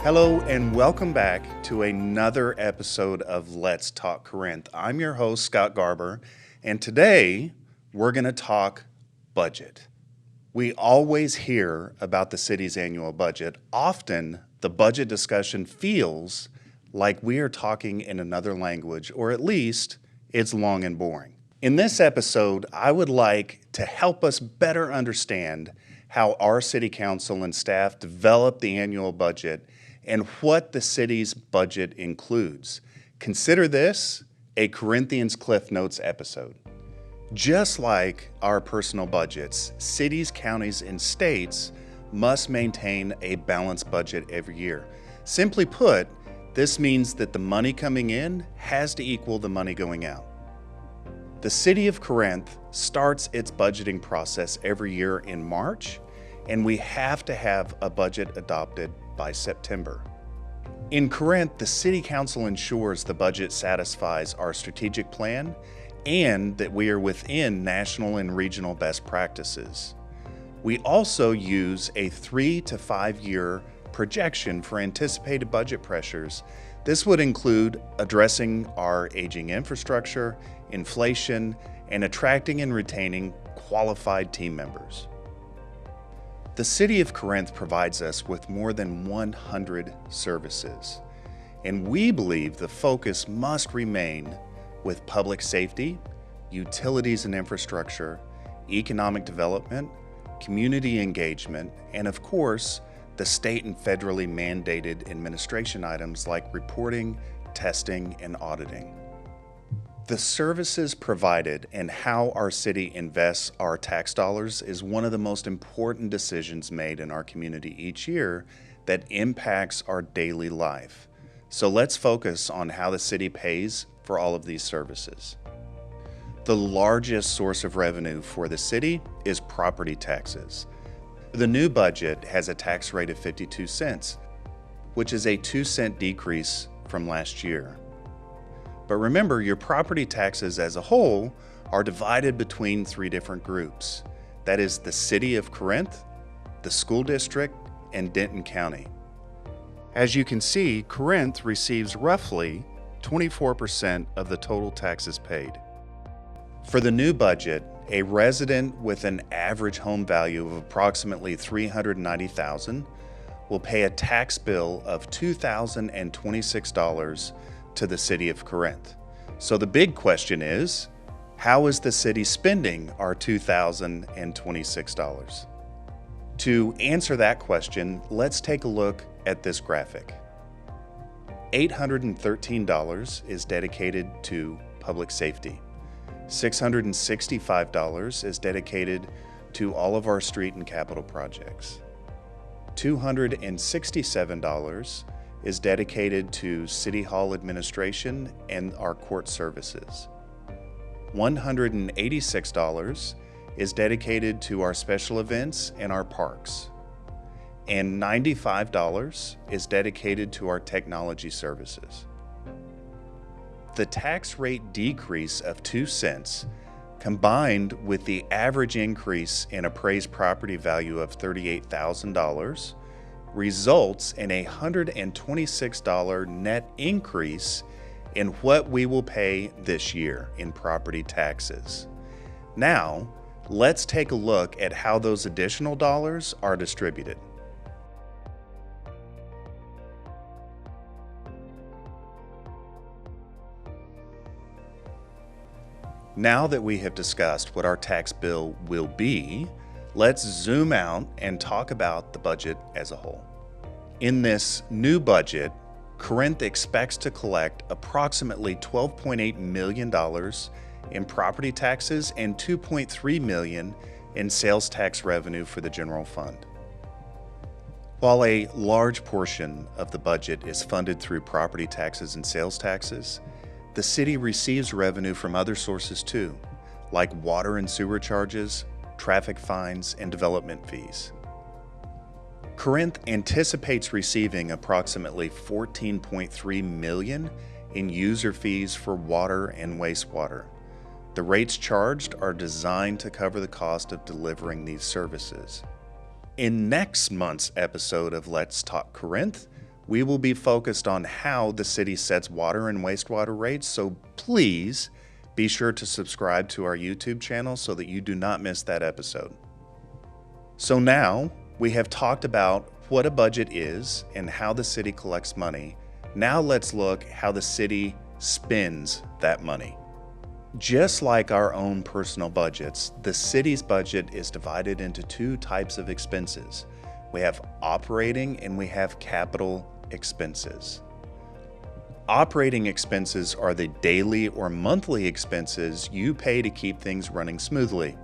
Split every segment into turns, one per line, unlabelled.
Hello and welcome back to another episode of Let's Talk Corinth. I'm your host, Scott Garber, and today we're going to talk budget. We always hear about the city's annual budget. Often, the budget discussion feels like we are talking in another language, or at least it's long and boring. In this episode, I would like to help us better understand how our city council and staff develop the annual budget and what the city's budget includes. Consider this a Corinthians Cliff Notes episode. Just like our personal budgets, cities, counties, and states must maintain a balanced budget every year. Simply put, this means that the money coming in has to equal the money going out. The City of Corinth starts its budgeting process every year in March, and we have to have a budget adopted by September. In Corinth, the City Council ensures the budget satisfies our strategic plan and that we are within national and regional best practices. We also use a 3 to 5 year projection for anticipated budget pressures. This would include addressing our aging infrastructure, inflation, and attracting and retaining qualified team members. The City of Corinth provides us with more than 100 services, and we believe the focus must remain with public safety, utilities and infrastructure, economic development, community engagement, and of course, the state and federally mandated administration items like reporting, testing, and auditing. The services provided and how our city invests our tax dollars is one of the most important decisions made in our community each year that impacts our daily life. So let's focus on how the city pays for all of these services. The largest source of revenue for the city is property taxes. The new budget has a tax rate of 52 cents, which is a 2-cent decrease from last year. But remember, your property taxes as a whole are divided between 3 different groups. That is the City of Corinth, the School District, and Denton County. As you can see, Corinth receives roughly 24% of the total taxes paid. For the new budget, a resident with an average home value of approximately $390,000 will pay a tax bill of $2,026 to the City of Corinth. So the big question is, how is the city spending our $2,026? To answer that question, let's take a look at this graphic. $813 is dedicated to public safety. $665 is dedicated to all of our street and capital projects. $267 is dedicated to City Hall administration and our court services. $186 is dedicated to our special events and our parks. And $95 is dedicated to our technology services. The tax rate decrease of 2 cents, combined with the average increase in appraised property value of $38,000, results in a $126 net increase in what we will pay this year in property taxes. Now, let's take a look at how those additional dollars are distributed. Now that we have discussed what our tax bill will be, let's zoom out and talk about the budget as a whole. In this new budget, Corinth expects to collect approximately $12.8 million in property taxes and $2.3 million in sales tax revenue for the general fund. While a large portion of the budget is funded through property taxes and sales taxes, the city receives revenue from other sources too, like water and sewer charges, traffic fines, and development fees. Corinth anticipates receiving approximately $14.3 million in user fees for water and wastewater. The rates charged are designed to cover the cost of delivering these services. In next month's episode of Let's Talk Corinth, We will be focused on how the city sets water and wastewater rates, so please be sure to subscribe to our YouTube channel so that you do not miss that episode. So now we have talked about what a budget is and how the city collects money. Now let's look how the city spends that money. Just like our own personal budgets, the city's budget is divided into two types of expenses. We have operating and we have capital expenses. Operating expenses are the daily or monthly expenses you pay to keep things running smoothly.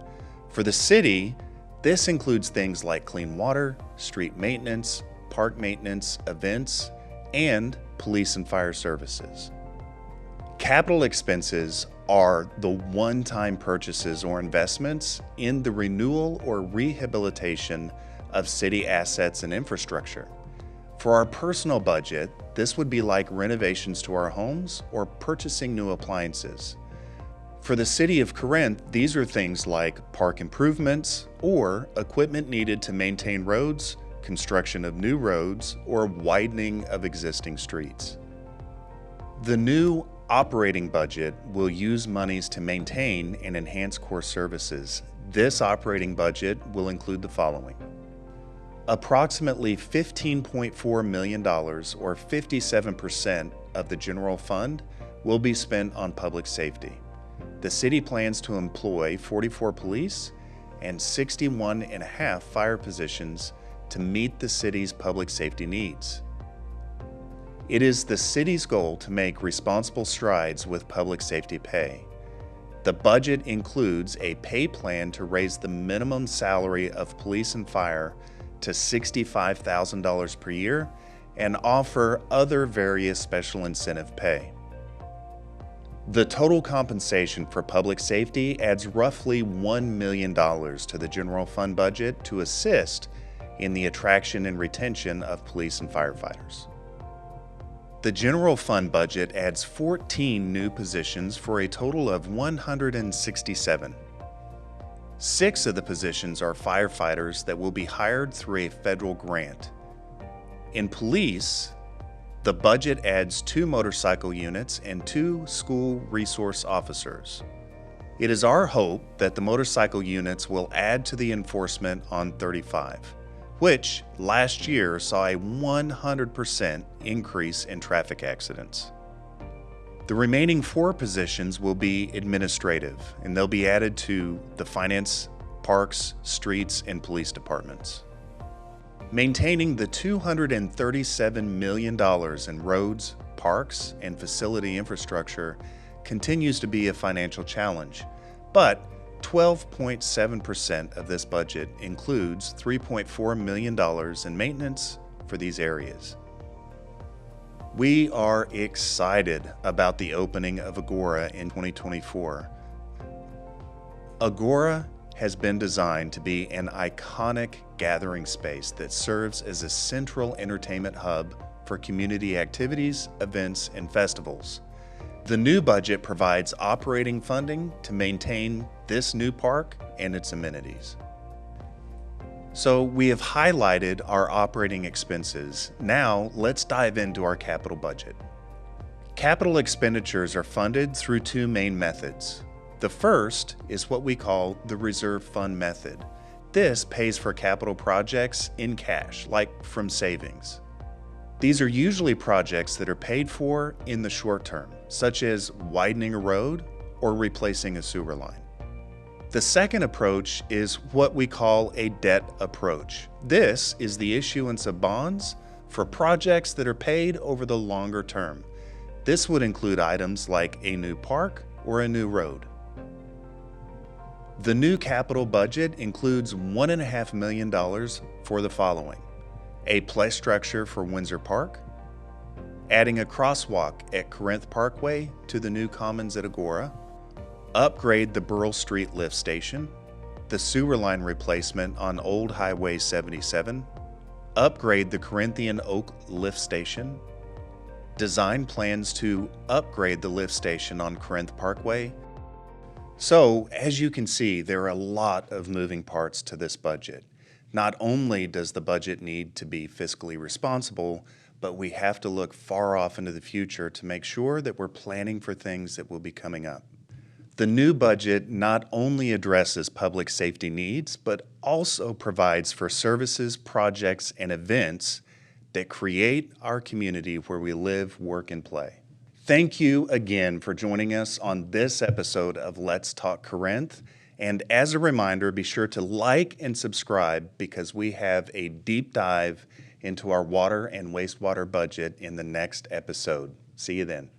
For the city, this includes things like clean water, street maintenance, park maintenance, events, and police and fire services. Capital expenses are the one-time purchases or investments in the renewal or rehabilitation of city assets and infrastructure. For our personal budget, this would be like renovations to our homes or purchasing new appliances. For the City of Corinth, these are things like park improvements or equipment needed to maintain roads, construction of new roads, or widening of existing streets. The new operating budget will use monies to maintain and enhance core services. This operating budget will include the following. Approximately $15.4 million, or 57% of the general fund, will be spent on public safety. The city plans to employ 44 police and 61.5 fire positions to meet the city's public safety needs. It is the city's goal to make responsible strides with public safety pay. The budget includes a pay plan to raise the minimum salary of police and fire to $65,000 per year and offer other various special incentive pay. The total compensation for public safety adds roughly $1 million to the general fund budget to assist in the attraction and retention of police and firefighters. The general fund budget adds 14 new positions for a total of 167. 6 of the positions are firefighters that will be hired through a federal grant. In police, the budget adds 2 motorcycle units and 2 school resource officers. It is our hope that the motorcycle units will add to the enforcement on 35, which last year saw a 100% increase in traffic accidents. The remaining 4 positions will be administrative, and they'll be added to the finance, parks, streets, and police departments. Maintaining the $237 million in roads, parks, and facility infrastructure continues to be a financial challenge, but 12.7% of this budget includes $3.4 million in maintenance for these areas. We are excited about the opening of Agora in 2024. Agora has been designed to be an iconic gathering space that serves as a central entertainment hub for community activities, events, and festivals. The new budget provides operating funding to maintain this new park and its amenities. So we have highlighted our operating expenses. Now let's dive into our capital budget. Capital expenditures are funded through 2 main methods. The first is what we call the reserve fund method. This pays for capital projects in cash, like from savings. These are usually projects that are paid for in the short term, such as widening a road or replacing a sewer line. The second approach is what we call a debt approach. This is the issuance of bonds for projects that are paid over the longer term. This would include items like a new park or a new road. The new capital budget includes $1.5 million for the following: a play structure for Windsor Park, adding a crosswalk at Corinth Parkway to the new commons at Agora, upgrade the Burrell Street lift station, the sewer line replacement on Old Highway 77, upgrade the Corinthian Oak lift station, design plans to upgrade the lift station on Corinth Parkway. So, as you can see, there are a lot of moving parts to this budget. Not only does the budget need to be fiscally responsible, but we have to look far off into the future to make sure that we're planning for things that will be coming up. The new budget not only addresses public safety needs, but also provides for services, projects, and events that create our community where we live, work, and play. Thank you again for joining us on this episode of Let's Talk Corinth. And as a reminder, be sure to like and subscribe because we have a deep dive into our water and wastewater budget in the next episode. See you then.